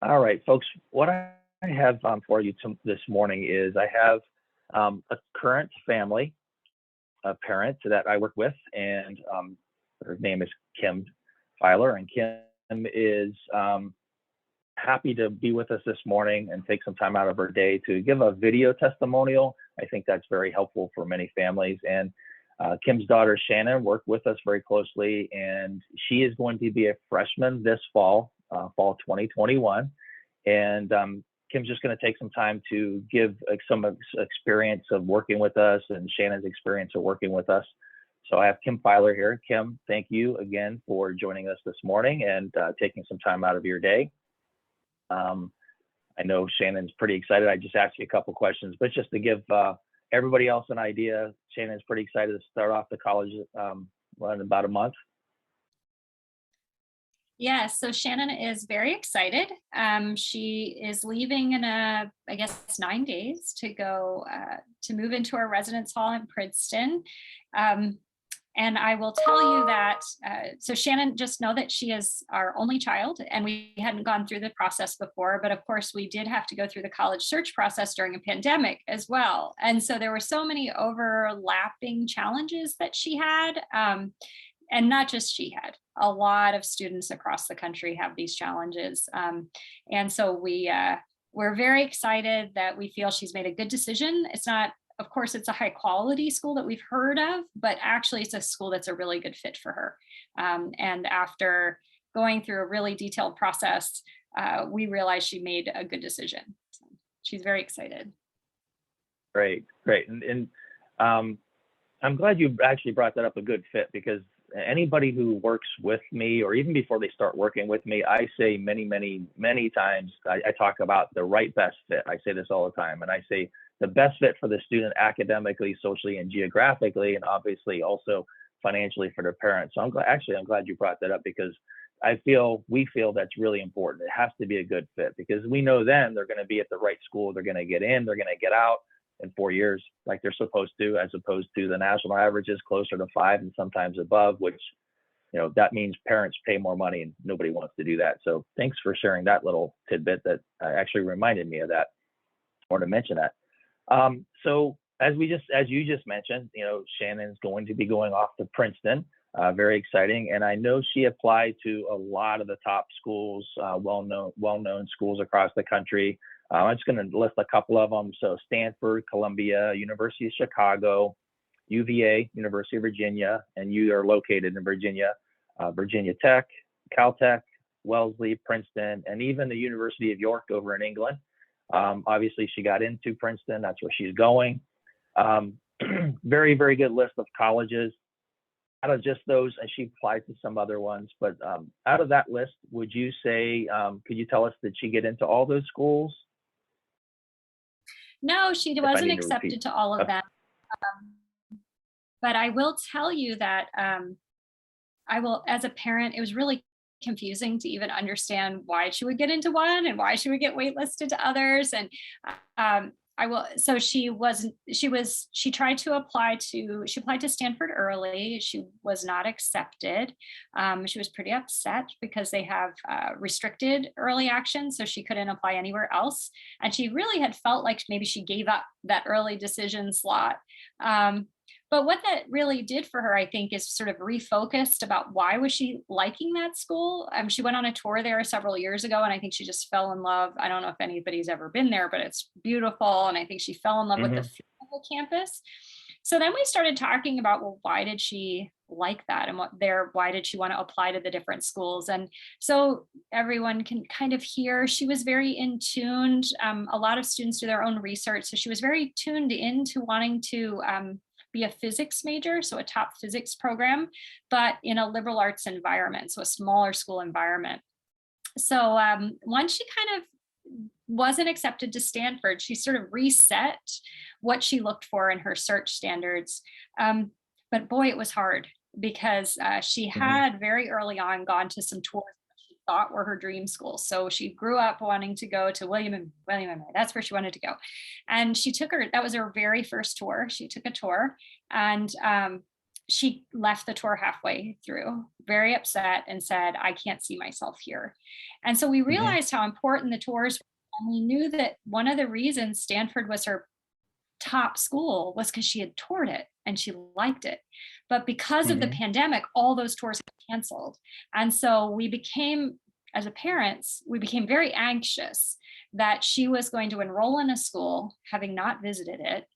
All right, folks, what I have for you this morning is I have a current family, a parent that I work with, and her name is Kim Filer, and Kim is happy to be with us this morning and take some time out of her day to give a video testimonial. I think that's very helpful for many families. And Kim's daughter, Shannon, worked with us very closely, and she is going to be a freshman this fall, fall 2021. And Kim's just going to take some time to give some experience of working with us and Shannon's experience of working with us. So I have Kim Filer here. Kim, thank you again for joining us this morning and taking some time out of your day. I know Shannon's pretty excited. I just asked you a couple questions, but just to give everybody else an idea, Shannon's pretty excited to start off the college in about a month. Yeah, so Shannon is very excited. She is leaving in I guess 9 days to go to move into our residence hall in Princeton. And I will tell you that, so Shannon, just know that she is our only child, and we hadn't gone through the process before, but of course we did have to go through the college search process during a pandemic as well. And so there were so many overlapping challenges that she had, and not just she had. A lot of students across the country have these challenges. And so we're very excited that we feel she's made a good decision. It's not, of course, it's a high quality school that we've heard of, but actually it's a school that's a really good fit for her. And after going through a really detailed process, we realized she made a good decision. So she's very excited. Great. And I'm glad you actually brought that up, a good fit, because anybody who works with me, or even before they start working with me, I say many times, I talk about the right best fit. I say this all the time, and I say the best fit for the student academically, socially, and geographically, and obviously also financially for their parents. So I'm glad you brought that up, because we feel that's really important. It has to be a good fit, because we know then they're going to be at the right school. They're going to get in, they're going to get out in 4 years like they're supposed to, as opposed to the national averages closer to 5 and sometimes above, which, that means parents pay more money, and nobody wants to do that. So thanks for sharing that little tidbit that actually reminded me of that, or to mention that. So as you just mentioned, Shannon's going to be going off to Princeton, very exciting. And I know she applied to a lot of the top schools, well-known schools across the country. I'm just going to list a couple of them. So Stanford, Columbia, University of Chicago, UVA, University of Virginia, and you are located in Virginia, Virginia Tech, Caltech, Wellesley, Princeton, and even the University of York over in England. Obviously, she got into Princeton. That's where she's going. Very, very good list of colleges. Out of just those, and she applied to some other ones, but out of that list, would you say, could you tell us, did she get into all those schools? No, she wasn't accepted to all of them. But I will tell you that as a parent, it was really confusing to even understand why she would get into one and why she would get waitlisted to others. And she applied to Stanford early. She was not accepted. She was pretty upset because they have restricted early action, so she couldn't apply anywhere else. And she really had felt like maybe she gave up that early decision slot. But what that really did for her, I think, is sort of refocused about why was she liking that school. She went on a tour there several years ago, and I think she just fell in love. I don't know if anybody's ever been there, but it's beautiful. And I think she fell in love with the feel of the campus. So then we started talking about, well, why did she like that, and why did she want to apply to the different schools? And so everyone can kind of hear she was very in tuned. A lot of students do their own research, so she was very tuned into wanting to be a physics major, so a top physics program, but in a liberal arts environment, so a smaller school environment. So once she kind of wasn't accepted to Stanford, she sort of reset what she looked for in her search standards. But boy, it was hard, because she had very early on gone to some tours she thought were her dream schools. So she grew up wanting to go to William and Mary. That's where she wanted to go. And that was her very first tour. She took a tour, and she left the tour halfway through, very upset, and said, I can't see myself here. And so we Hmm. realized how important the tours were, and we knew that one of the reasons Stanford was her top school was because she had toured it and she liked it. But because of the Hmm. pandemic, all those tours got canceled. And so we became, as a parents, we became very anxious that she was going to enroll in a school, having not visited it,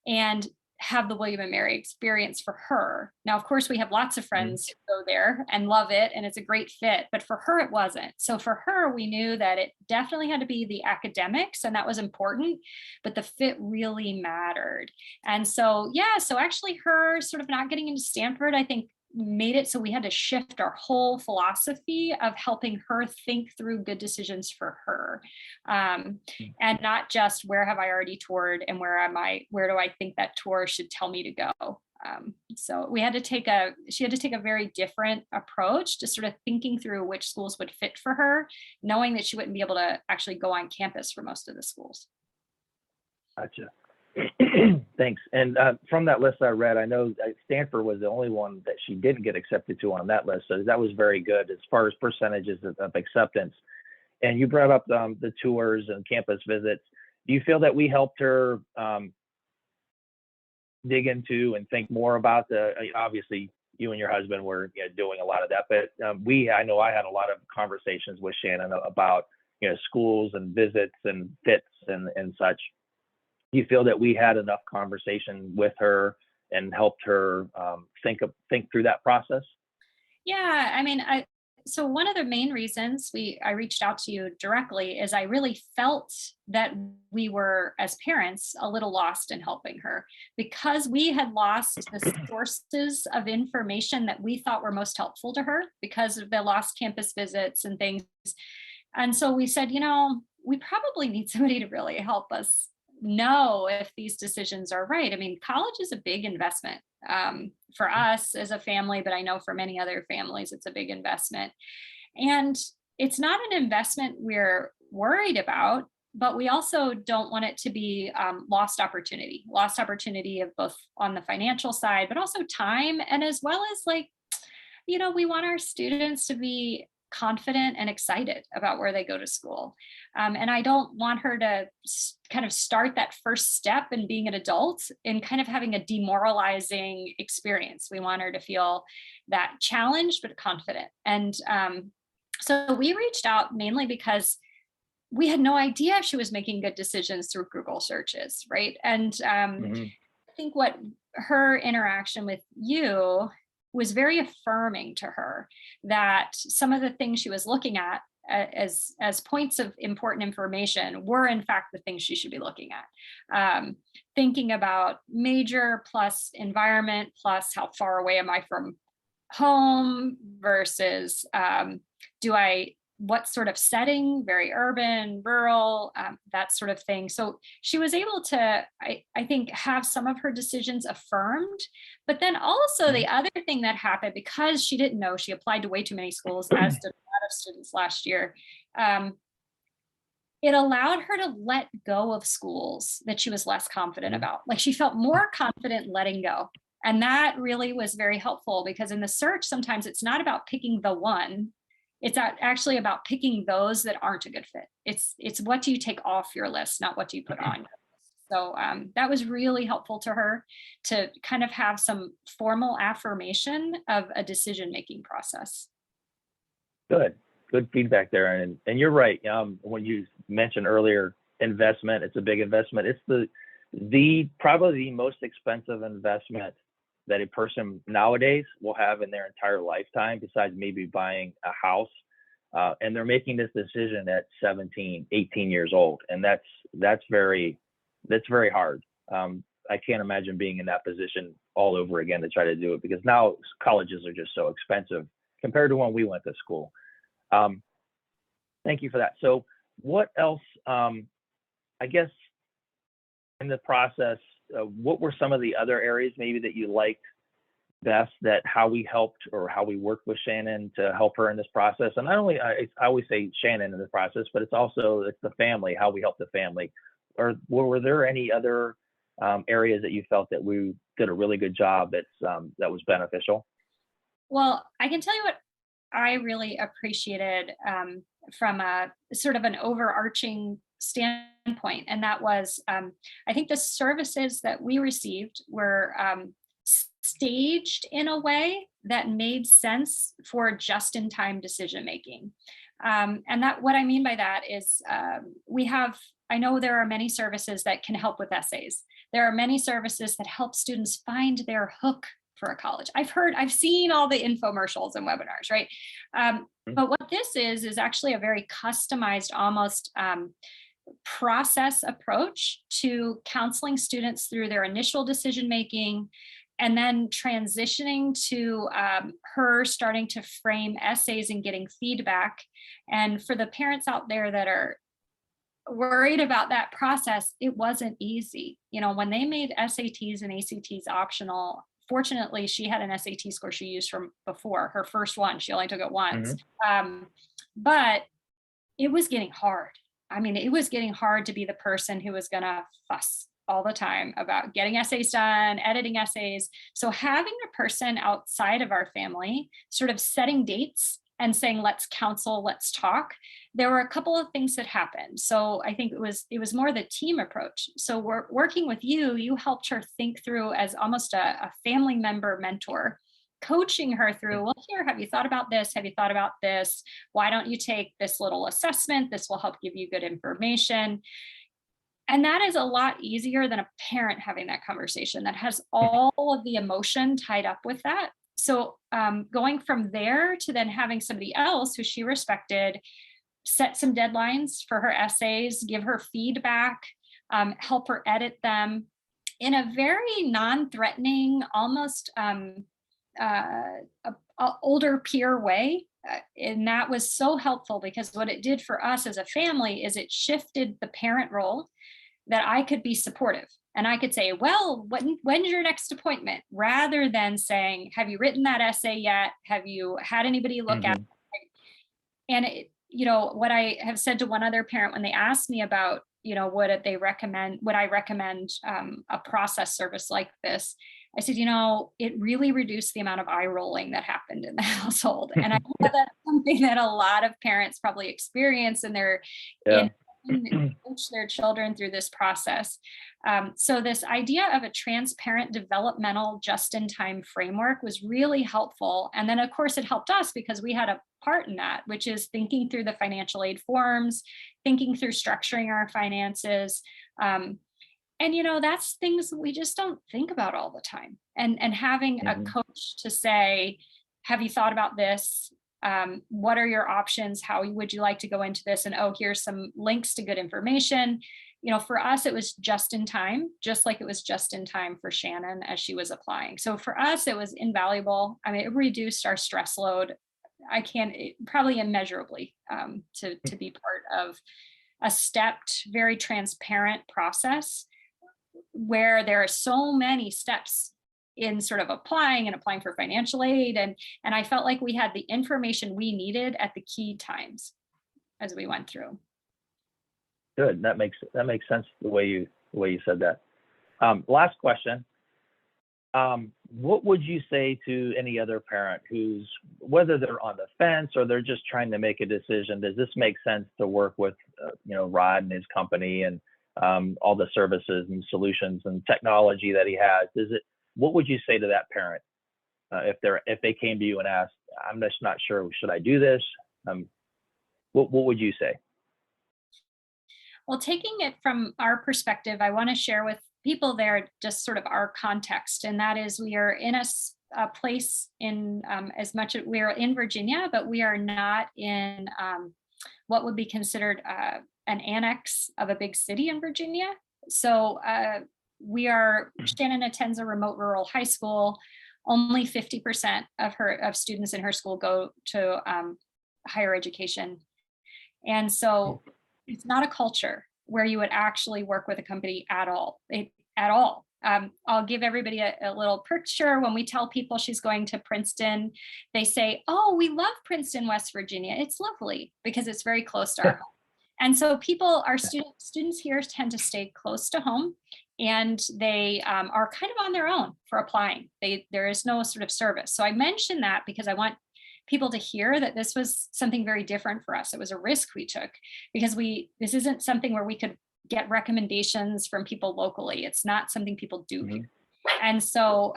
and have the William and Mary experience for her. Now, of course, we have lots of Hmm. friends who go there and love it, and it's a great fit, but for her, it wasn't. So for her, we knew that it definitely had to be the academics, and that was important, but the fit really mattered. And so, yeah, so actually, her sort of not getting into Stanford, I think, made it so we had to shift our whole philosophy of helping her think through good decisions for her. Um, and not just where have I already toured and where do I think that tour should tell me to go. So she had to take a very different approach to sort of thinking through which schools would fit for her, knowing that she wouldn't be able to actually go on campus for most of the schools. Gotcha. Thanks. And from that list I read, I know Stanford was the only one that she didn't get accepted to on that list. So that was very good as far as percentages of acceptance. And you brought up the tours and campus visits. Do you feel that we helped her dig into and think more about obviously you and your husband were doing a lot of that, but I know I had a lot of conversations with Shannon about schools and visits and fits and such. Do you feel that we had enough conversation with her and helped her think through that process? Yeah, I mean, so one of the main reasons I reached out to you directly is I really felt that we were, as parents, a little lost in helping her because we had lost the sources of information that we thought were most helpful to her because of the lost campus visits and things. And so we said, we probably need somebody to really help us know if these decisions are right. I mean, college is a big investment for us as a family, but I know for many other families, it's a big investment. And it's not an investment we're worried about, but we also don't want it to be lost opportunity of both on the financial side, but also time. And as well as we want our students to be confident and excited about where they go to school. And I don't want her to kind of start that first step in being an adult in kind of having a demoralizing experience. We want her to feel that challenged but confident. And so we reached out mainly because we had no idea if she was making good decisions through Google searches, right? And Hmm. I think what her interaction with you was very affirming to her that some of the things she was looking at as points of important information were in fact the things she should be looking at. Thinking about major plus environment plus how far away am I from home versus do I what sort of setting, very urban, rural, that sort of thing. So she was able to, I think, have some of her decisions affirmed. But then also the other thing that happened, because she didn't know, she applied to way too many schools, as did a lot of students last year. It allowed her to let go of schools that she was less confident Hmm. about. Like she felt more confident letting go. And that really was very helpful because in the search, sometimes it's not about picking the one, it's actually about picking those that aren't a good fit. It's what do you take off your list, not what do you put on your list. So that was really helpful to her to kind of have some formal affirmation of a decision-making process. Good, good feedback there, and you're right. When you mentioned earlier investment, it's a big investment. It's the probably the most expensive investment that a person nowadays will have in their entire lifetime, besides maybe buying a house. And they're making this decision at 17, 18 years old, and that's very hard. I can't imagine being in that position all over again to try to do it because now colleges are just so expensive compared to when we went to school. Um, Thank you for that. So, what else? I guess in the process, what were some of the other areas maybe that you liked best? That how we helped or how we worked with Shannon to help her in this process, and not only I always say Shannon in the process, but it's the family, how we help the family. Or were there any other areas that you felt that we did a really good job that was beneficial? Well, I can tell you what I really appreciated from a sort of an overarching standpoint, and that was I think the services that we received were staged in a way that made sense for just-in-time decision making. And that what I mean by that is we have. I know there are many services that can help with essays. There are many services that help students find their hook for a college. I've seen all the infomercials and webinars, right? But what this is actually a very customized, almost process approach to counseling students through their initial decision making, and then transitioning to her starting to frame essays and getting feedback. And for the parents out there that are worried about that process, it wasn't easy. You know, when they made SATs and ACTs optional, fortunately, she had an SAT score she used from before, her first one. She only took it once. But it was getting hard. I mean, it was getting hard to be the person who was going to fuss all the time about getting essays done, editing essays. So having a person outside of our family sort of setting dates and saying, let's counsel, let's talk. There were a couple of things that happened. So I think it was more the team approach. So we're working with you helped her think through as almost a family member mentor, coaching her through, well, here, have you thought about this? Have you thought about this? Why don't you take this little assessment? This will help give you good information. And that is a lot easier than a parent having that conversation that has all of the emotion tied up with that. So going from there to then having somebody else who she respected set some deadlines for her essays, give her feedback, help her edit them in a very non-threatening, almost older peer way. And that was so helpful because what it did for us as a family is it shifted the parent role that I could be supportive. And I could say, well, when's your next appointment? Rather than saying, have you written that essay yet? Have you had anybody look at it? And what I have said to one other parent when they asked me about, would I recommend a process service like this? I said, it really reduced the amount of eye rolling that happened in the household. And I know that's something that a lot of parents probably experience in their, coach their children through this process. So this idea of a transparent developmental just-in-time framework was really helpful. And then of course it helped us because we had a part in that, which is thinking through the financial aid forms, thinking through structuring our finances. And that's things we just don't think about all the time. And having a coach to say, have you thought about this? What are your options? How would you like to go into this? And here's some links to good information. For us, it was just in time, just like it was just in time for Shannon as she was applying. So for us, it was invaluable. I mean, it reduced our stress load. Probably immeasurably to be part of a stepped, very transparent process where there are so many steps in sort of applying for financial aid. And I felt like we had the information we needed at the key times as we went through. Good. That makes sense the way you said that. Last question. What would you say to any other parent who's, whether they're on the fence or they're just trying to make a decision, does this make sense to work with, Rod and his company and all the services and solutions and technology that he has? What would you say to that parent if they came to you and asked, I'm just not sure, should I do this? What would you say? Well, taking it from our perspective, I want to share with people there just sort of our context, and that is we are in a place in as much as we are in Virginia, but we are not in what would be considered an annex of a big city in Virginia. So Shannon attends a remote rural high school. Only 50% of students in her school go to higher education. And so it's not a culture where you would actually work with a company at all. I'll give everybody a little picture. When we tell people she's going to Princeton, they say, oh, we love Princeton, West Virginia. It's lovely because it's very close to our home. And so people, our students here tend to stay close to home, and they are kind of on their own for applying. There is no sort of service. So I mentioned that because I want people to hear that this was something very different for us. It was a risk we took, because this isn't something where we could get recommendations from people locally. It's not something people do here. And so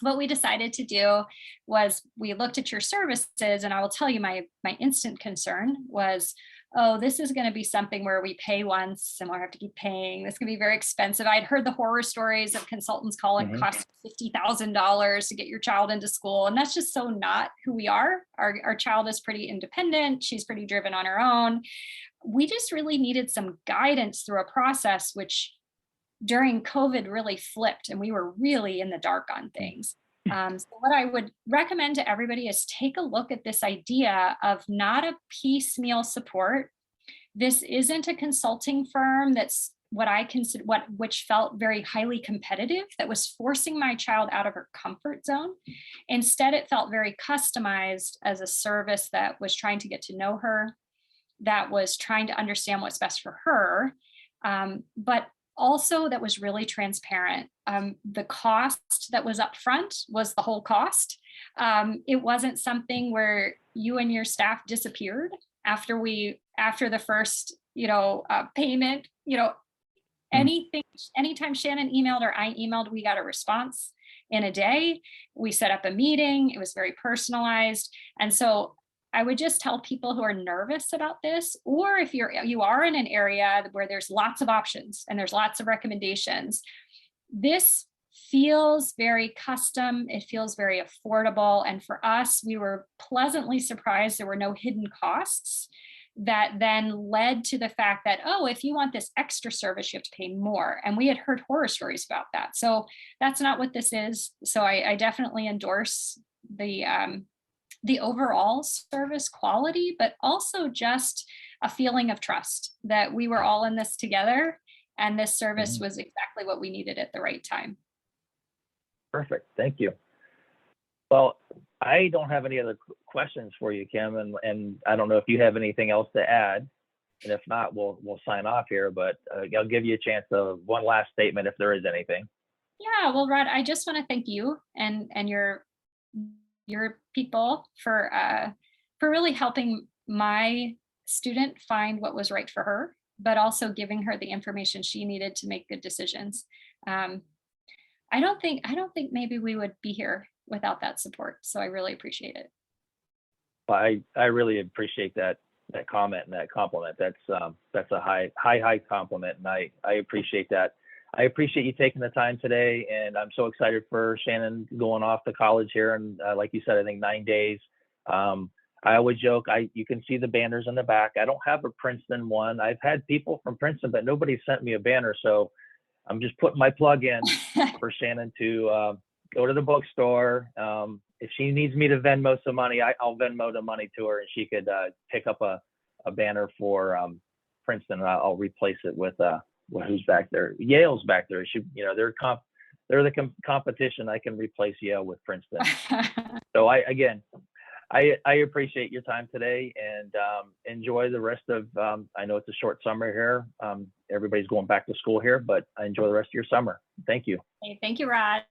what we decided to do was we looked at your services, and I will tell you my instant concern was, oh, this is going to be something where we pay once and we'll have to keep paying. This can be very expensive. I'd heard the horror stories of consultants calling cost $50,000 to get your child into school. And that's just so not who we are. Our child is pretty independent. She's pretty driven on her own. We just really needed some guidance through a process, which during COVID really flipped, and we were really in the dark on things. So what I would recommend to everybody is take a look at this idea of not a piecemeal support. This isn't a consulting firm that's what I consider which felt very highly competitive, that was forcing my child out of her comfort zone. Instead, it felt very customized as a service that was trying to get to know her, that was trying to understand what's best for her, but also that was really transparent. The cost that was upfront was the whole cost. It wasn't something where you and your staff disappeared after the first, payment. Anytime Shannon emailed or I emailed, we got a response in a day. We set up a meeting. It was very personalized. And so I would just tell people who are nervous about this, or if you are in an area where there's lots of options and there's lots of recommendations, this feels very custom. It feels very affordable. And for us, we were pleasantly surprised there were no hidden costs that then led to the fact that, oh, if you want this extra service, you have to pay more. And we had heard horror stories about that. So that's not what this is. So I definitely endorse the overall service quality, but also just a feeling of trust that we were all in this together, and this service was exactly what we needed at the right time. Perfect. Thank you. Well, I don't have any other questions for you, Kim, and I don't know if you have anything else to add. And if not, we'll sign off here, but I'll give you a chance of one last statement if there is anything. Yeah, well, Rod, I just want to thank you and your people for really helping my student find what was right for her, but also giving her the information she needed to make good decisions. I don't think maybe we would be here without that support. So I really appreciate it. I really appreciate that comment and that compliment. That's a high compliment, and I appreciate that. I appreciate you taking the time today, and I'm so excited for Shannon going off to college here. And like you said, I think 9 days. I always joke, you can see the banners in the back. I don't have a Princeton one. I've had people from Princeton, but nobody sent me a banner. So I'm just putting my plug in for Shannon to go to the bookstore. If she needs me to Venmo some money, I'll Venmo the money to her, and she could pick up a banner for Princeton, and I'll replace it with who's back there? Yale's back there. They're the competition. I can replace Yale with Princeton. So I appreciate your time today, and enjoy the rest of. I know it's a short summer here. Everybody's going back to school here, but I enjoy the rest of your summer. Thank you. Hey, thank you, Rod.